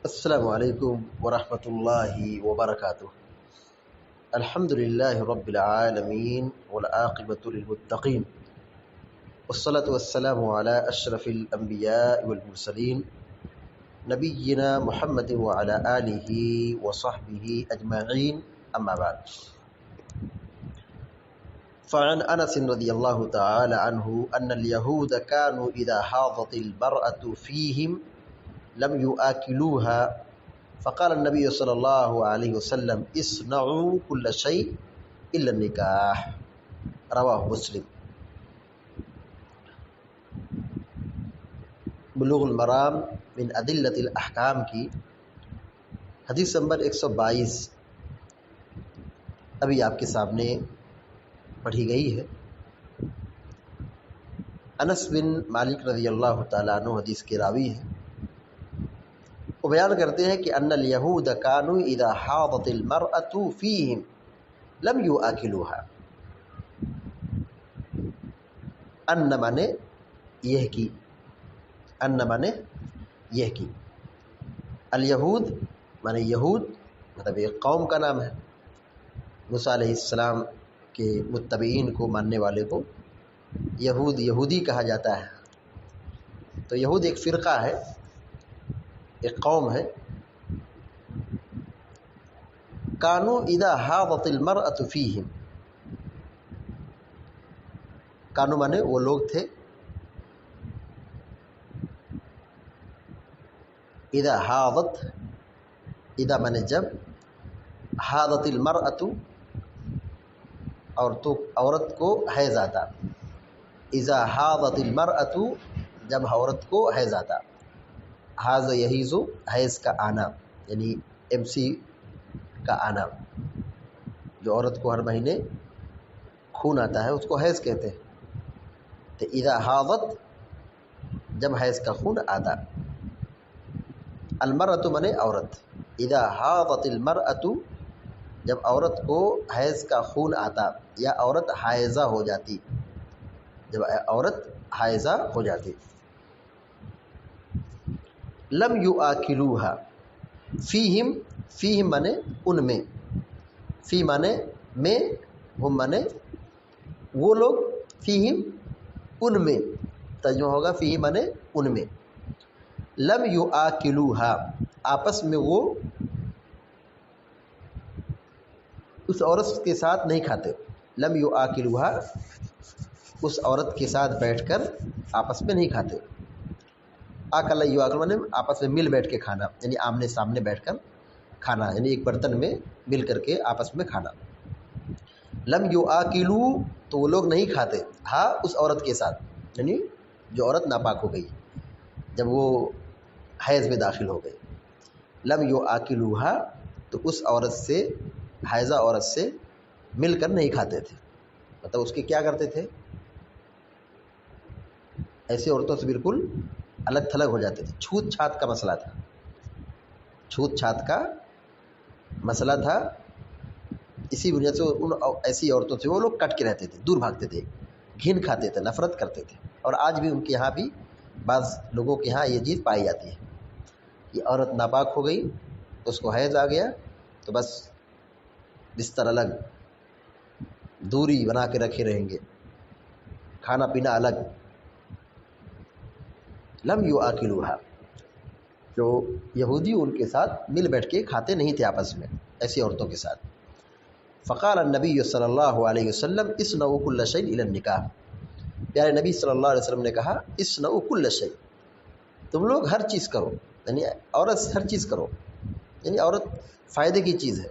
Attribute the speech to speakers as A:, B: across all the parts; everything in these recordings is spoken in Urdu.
A: السلام علیکم ورحمۃ اللہ وبرکاتہ۔ الحمد للہ رب العالمین والعاقبۃ للمتقین، والصلاة والسلام علی اشرف الانبیاء والمرسلین، نبینا محمد وعلی آلہ وصحبہ اجمعین، اما بعد۔ فعن انس رضی اللہ تعالی عنہ ان اليہود كانوا اذا حاضت المرأة فیہم لم يؤكلوها، فقال النبي صلی اللہ علیہ وسلم اصنعوا كل شيء الا النکاح، رواہ مسلم۔ بلوغ المرام من ادلۃ الاحکام کی حدیث نمبر 122 ابھی آپ کے سامنے پڑھی گئی ہے۔ انس بن مالک رضی اللہ تعالیٰ عنہ حدیث کے راوی ہیں۔ وہ بیان کرتے ہیں کہ ان الیہود کانوا اذا حاضت المرأة فیہم لم یؤکلوها، ان مانے یہ کی، ان مانے یہ کی، الیہود مانے یہود، مطلب ایک قوم کا نام ہے۔ موسیٰ علیہ السلام کے متبعین کو، ماننے والے کو یہودی کہا جاتا ہے۔ تو یہود ایک فرقہ ہے، ایک قوم ہے۔ کانوا اذا حاضت المرأة فیہم، کانوا مانے وہ لوگ تھے، اذا حاضت، اذا مانے جب، حاضت المرأة اور تو عورت کو حیض آتا، اذا حاضت المرأة جب عورت کو حیض آتا، حاض یحیض حیض کا آنا، یعنی MC کا آنا، جو عورت کو ہر مہینے خون آتا ہے اس کو حیض کہتے ہیں۔ تو اذا حاضت جب حیض کا خون آتا، المرأة منے عورت، اذا حاضت المرأة جب عورت کو حیض کا خون آتا یا عورت حائضہ ہو جاتی، جب عورت حائضہ ہو جاتی، لم یؤکلوها، فیہم، فیہم مانے ان میں، فی مانے میں، ہم مانے وہ لوگ، فیہم ان میں، ترجمہ ہوگا فیہم مانے ان میں، لم یؤکلوها آپس میں وہ اس عورت کے ساتھ نہیں کھاتے، لم یؤکلوها اس عورت کے ساتھ بیٹھ کر آپس میں نہیں کھاتے۔ آکل یؤکل مانے آپس میں مل بیٹھ کے کھانا، یعنی آمنے سامنے بیٹھ کر کھانا، یعنی ایک برتن میں مل کر کے آپس میں کھانا۔ لم یؤکلوا تو وہ لوگ نہیں کھاتے، ہاں اس عورت کے ساتھ، یعنی جو عورت ناپاک ہو گئی جب وہ حیض میں داخل ہو گئی، لم یؤکلوها تو اس عورت سے، حائضہ عورت سے مل کر نہیں کھاتے تھے، مطلب اس کے کیا کرتے تھے، ایسے عورتوں سے بالکل الگ تھلگ ہو جاتے تھے۔ چھوت چھات کا مسئلہ تھا، چھوت چھات کا مسئلہ تھا، اسی وجہ سے ان ایسی عورتوں سے وہ لوگ کٹ کے رہتے تھے، دور بھاگتے تھے، گھن کھاتے تھے، نفرت کرتے تھے۔ اور آج بھی ان کے یہاں بھی بعض لوگوں کے یہاں یہ چیز پائی جاتی ہے کہ عورت ناپاک ہو گئی، اس کو حیض آ گیا تو بس بستر الگ، دوری بنا کے رکھے رہیں گے، کھانا پینا الگ۔ لم یؤکلوها جو یہودی ان کے ساتھ مل بیٹھ کے کھاتے نہیں تھے آپس میں، ایسی عورتوں کے ساتھ۔ فقال النبی صلی اللہ علیہ وسلم اصنعوا كل شيء الا النکاح، پیارے نبی صلی اللہ علیہ وسلم نے کہا اصنعوا كل شيء، تم لوگ ہر چیز کرو، یعنی عورت سے ہر چیز کرو، یعنی عورت فائدے کی چیز ہے،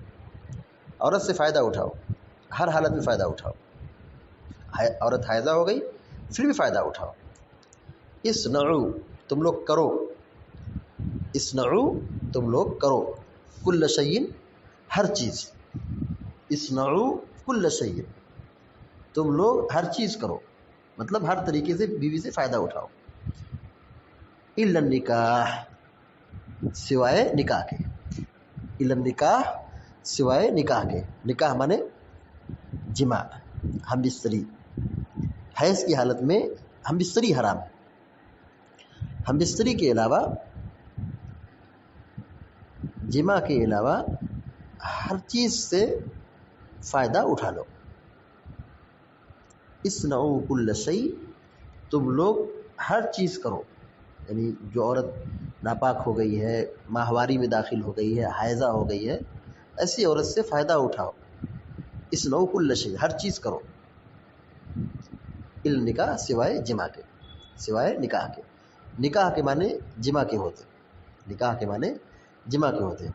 A: عورت سے فائدہ اٹھاؤ، ہر حالت میں فائدہ اٹھاؤ، عورت حائضہ ہو گئی پھر بھی فائدہ اٹھاؤ۔ اصنعوا تم لوگ کرو، اصنعوا تم لوگ کرو، کل شیء ہر چیز، اصنعوا کل شیء تم لوگ ہر چیز کرو، مطلب ہر طریقے سے بیوی سے فائدہ اٹھاؤ، الا النکاح سوائے نکاح کے، الا النکاح سوائے نکاح کے، نکاح مانے جماع، ہم بستری، حیض کی حالت میں ہم بستری حرام ہے، ہم بستری کے علاوہ، جمع کے علاوہ ہر چیز سے فائدہ اٹھا لو. اصنعوا کل شیء، تم لوگ ہر چیز کرو. یعنی جو عورت ناپاک ہو گئی ہے، ماہواری میں داخل ہو گئی ہے، حائضہ ہو گئی ہے، ایسی عورت سے فائدہ اٹھاؤ. اصنعوا کل شیء، ہر چیز کرو. النکاح، سوائے جمع کے، سوائے نکاح کے. نکاح کے معنی جمع کے ہوتے، نکاح کے معنی جمع کے ہوتے.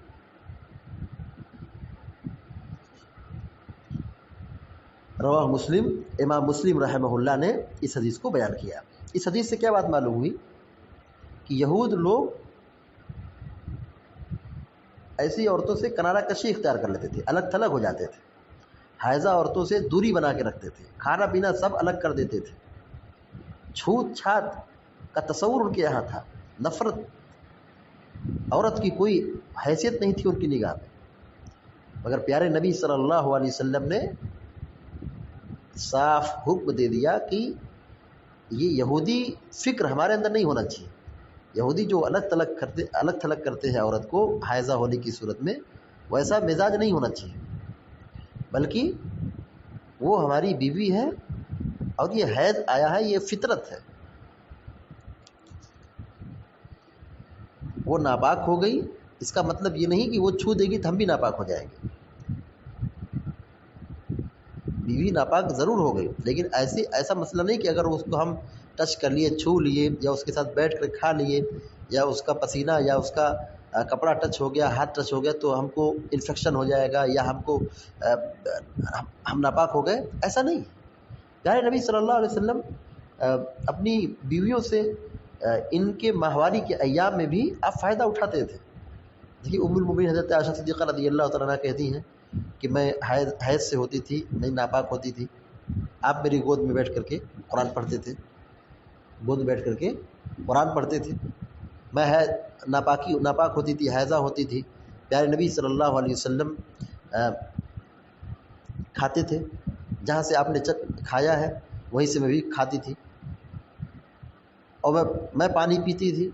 A: رواہ مسلم، امام مسلم رحمہ اللہ نے اس حدیث کو بیان کیا. اس حدیث سے کیا بات معلوم ہوئی کہ یہود لوگ ایسی عورتوں سے کنارہ کشی اختیار کر لیتے تھے، الگ تھلگ ہو جاتے تھے، حائضہ عورتوں سے دوری بنا کے رکھتے تھے، کھانا پینا سب الگ کر دیتے تھے، چھوت چھات کا تصور ان کے یہاں تھا، نفرت، عورت کی کوئی حیثیت نہیں تھی ان کی نگاہ میں. مگر پیارے نبی صلی اللہ علیہ وسلم نے صاف حکم دے دیا کہ یہ یہودی فکر ہمارے اندر نہیں ہونا چاہیے. یہودی جو الگ تھلگ کرتے ہیں عورت کو حائضہ ہونے کی صورت میں، ویسا مزاج نہیں ہونا چاہیے، بلکہ وہ ہماری بیوی ہے اور یہ حیض آیا ہے، یہ فطرت ہے. وہ ناپاک ہو گئی، اس کا مطلب یہ نہیں کہ وہ چھو دے گی تو ہم بھی ناپاک ہو جائیں گے. بیوی ناپاک ضرور ہو گئی، لیکن ایسا مسئلہ نہیں کہ اگر اس کو ہم ٹچ کر لیے، چھو لیے، یا اس کے ساتھ بیٹھ کر کھا لیے، یا اس کا پسینہ یا اس کا کپڑا ٹچ ہو گیا، ہاتھ ٹچ ہو گیا تو ہم کو انفیکشن ہو جائے گا، یا ہم ناپاک ہو گئے. ایسا نہیں. پیارے نبی صلی اللہ علیہ وسلم اپنی بیویوں سے ان کے ماہواری کے ایام میں بھی آپ فائدہ اٹھاتے تھے. دیکھیے ام المومنین حضرت عائشہ صدیقہ رضی اللہ تعالیٰ عنہ کہتی ہیں کہ میں حیض سے ہوتی تھی، میں ناپاک ہوتی تھی، آپ میری گود میں بیٹھ کر کے قرآن پڑھتے تھے، گود میں بیٹھ کر کے قرآن پڑھتے تھے. میں ناپاک ہوتی تھی، حیضہ ہوتی تھی، پیارے نبی صلی اللہ علیہ وسلم کھاتے تھے، جہاں سے آپ نے کھایا ہے وہیں سے میں بھی کھاتی تھی، اور میں پانی پیتی تھی،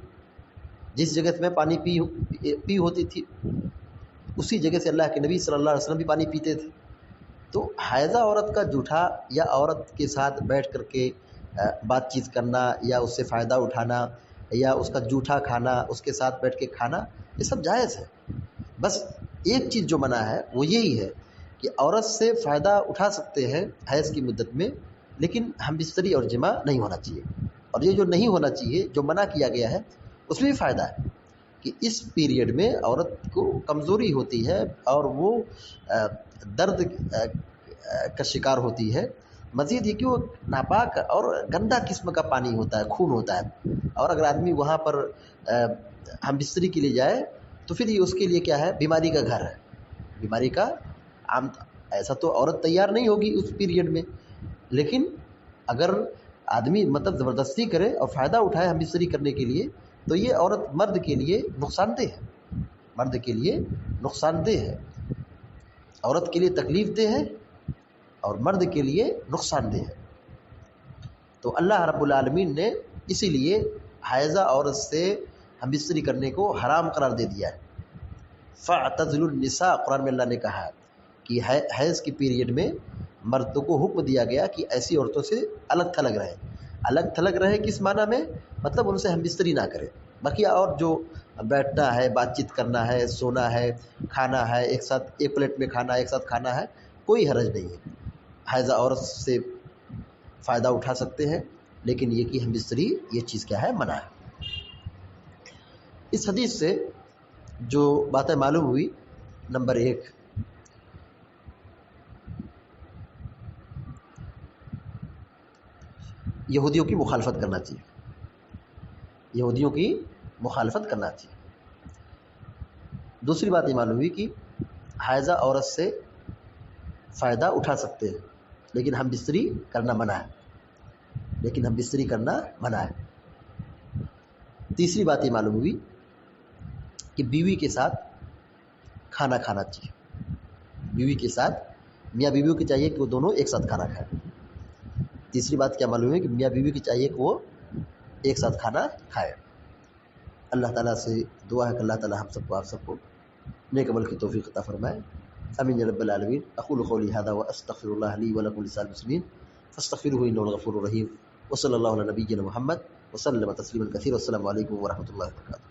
A: جس جگہ سے میں پانی پی ہوتی تھی اسی جگہ سے اللہ کے نبی صلی اللہ علیہ وسلم بھی پانی پیتے تھے. تو حائضہ عورت کا جھوٹا یا عورت کے ساتھ بیٹھ کر کے بات چیت کرنا، یا اس سے فائدہ اٹھانا، یا اس کا جھوٹا کھانا، اس کے ساتھ بیٹھ کے کھانا، یہ سب جائز ہے. بس ایک چیز جو منع ہے وہ یہی ہے کہ عورت سے فائدہ اٹھا سکتے ہیں حیض کی مدت میں، لیکن ہم بستری اور جمع نہیں ہونا چاہیے. اور یہ جو نہیں ہونا چاہیے، جو منع کیا گیا ہے، اس میں بھی فائدہ ہے کہ اس پیریڈ میں عورت کو کمزوری ہوتی ہے اور وہ درد کا شکار ہوتی ہے. مزید یہ کہ وہ ناپاک اور گندا قسم کا پانی ہوتا ہے، خون ہوتا ہے، اور اگر آدمی وہاں پر ہم بستری کے لیے جائے تو پھر یہ اس کے لیے کیا ہے، بیماری کا گھر ہے. بیماری کا عام ایسا تو عورت تیار نہیں ہوگی اس پیریڈ میں، لیکن اگر آدمی مطلب زبردستی کرے اور فائدہ اٹھائے ہم بستری کرنے کے لیے، تو یہ عورت مرد کے لیے نقصان دہ ہے، مرد کے لیے نقصان دہ ہے، عورت کے لیے تکلیف دہ ہے اور مرد کے لیے نقصان دہ ہے. تو اللہ رب العالمین نے اسی لیے حائضہ عورت سے ہم بستری کرنے کو حرام قرار دے دیا ہے. فاعتزلوا النساء، قرآن میں اللہ نے کہا کہ حیض کی پیریڈ میں مردوں کو حکم دیا گیا کہ ایسی عورتوں سے الگ تھلگ رہے. الگ تھلگ رہے کس معنی میں؟ مطلب ان سے ہم بستری نہ کرے. باقی اور جو بیٹھنا ہے، بات چیت کرنا ہے، سونا ہے، کھانا ہے، ایک ساتھ ایک پلیٹ میں کھانا ہے، ایک ساتھ کھانا ہے، کوئی حرج نہیں ہے. حائضہ عورت سے فائدہ اٹھا سکتے ہیں، لیکن یہ کہ ہم بستری، یہ چیز کیا ہے، منع ہے. اس حدیث سے جو باتیں معلوم ہوئی، نمبر 1، یہودیوں کی مخالفت کرنا چاہیے، یہودیوں کی مخالفت کرنا چاہیے. دوسری بات یہ معلوم ہوئی کہ حائضہ عورت سے فائدہ اٹھا سکتے ہیں، لیکن ہم بستری کرنا منع ہے، لیکن ہم بستری کرنا منع ہے. تیسری بات یہ معلوم ہوئی کہ بیوی کے ساتھ کھانا کھانا چاہیے. بیوی کے ساتھ میاں بیوی کو چاہیے کہ وہ دونوں ایک ساتھ کھانا کھائیں. تیسری بات کیا معلوم ہے کہ میاں بیوی کی چاہیے کہ وہ ایک ساتھ کھانا کھائے. اللہ تعالیٰ سے دعا ہے کہ اللہ تعالیٰ ہم سب کو آپ سب کو نیک عمل کی توفیق عطا فرمائے. آمین یا رب العالمین. اقول قولی هذا واستغفر الله لي ولكم ولسائر المسلمين فاستغفروه انه الغفور الرحیم. وصلی اللہ علی نبینا محمد وسلم تسلیما کثیرا. والسلام علیکم ورحمۃ اللہ وبرکاتہ.